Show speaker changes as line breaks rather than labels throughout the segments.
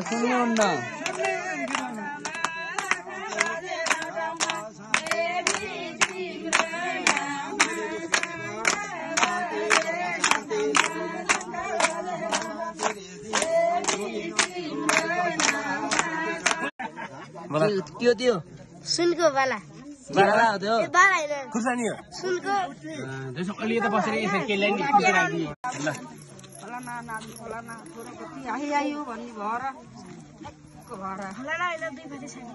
सुन्नुहुन्न के हो त्यो
सुनको बाला
बाला हो त्यो
बाला हैन
खुर्सानी हो
सुनको
त्यसो अलि यता बसेर यसो केलाई नि पुगेर राखिदिनु ल
फलाना नाम फलाना छोरो कति आइआयो भन्ने भएर एकको भएर
फलाना हैन दुई बजे साथी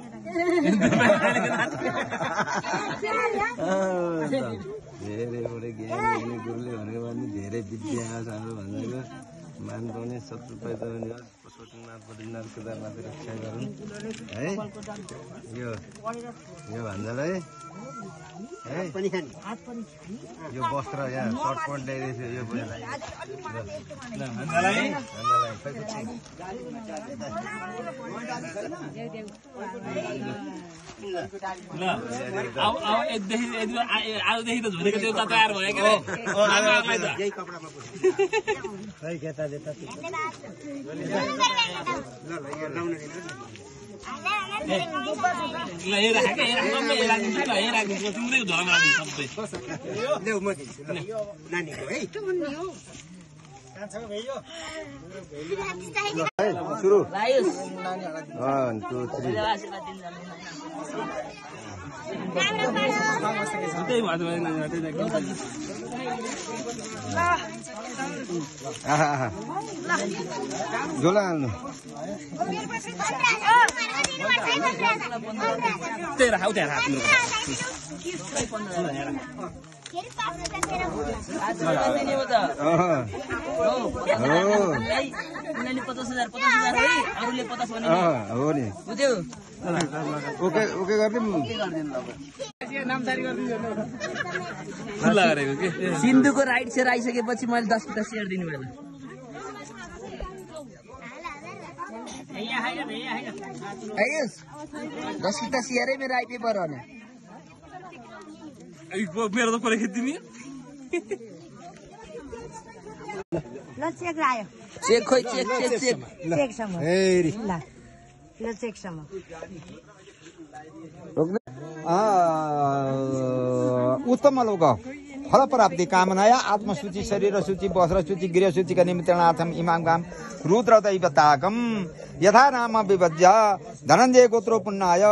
धेरै बडे ज्ञान हुने गुरुले भनेको भने धेरै विद्या सानो भनेको मान पाउने 70 पैसा भने पशुपतिनाथ बद्रीनाथ केदारनाथ रक्षा गरून् है यो भन्दालाई है यो वस्त्र यहाँ सर्ट पन्ट ल्याइरहेछ यो बोलालाई ल भन्दालाई
ल अब आजदेखि त झुलेको देउता तयार भयो के
यही कपडामा खै केटा देता ल यहाँ लाउन दिनु
ल हे राख हे राखिदिन्छु ल हे राखिदिन्छु तिम्रै धर्म राखिदिन्छु सबै
देऊ म दिन्छु ल नानीको है सुरु
लाइस
1 2 3
त्यही भन्छ
झोला हाल्नु
त्यही राख उता राख
हो नि ओके ओके गरिदिउँ
खुल्ला गरेको के सिन्धुको राइट सेयर आइसकेपछि मैले 10 किता सेयर दिनु बेला आइस 10 किता सेयरै मेरो आइपी पर भने मेरो त परे खिच्दिनी
ल चेक रायो
चेक खोइ चेक
चेक सम्म
हेरी
ल चेक सम्म
उत्तम लोक फलप्राप्ति कामनाया आत्मसूचि शरीर सूचि वस्त्र सूचि गृह सूचिका निमित्तार्थम इमाम काम रुद्र दैवताकम यथा नाम विभज्य धनञ्जय गोत्रो पुण्याय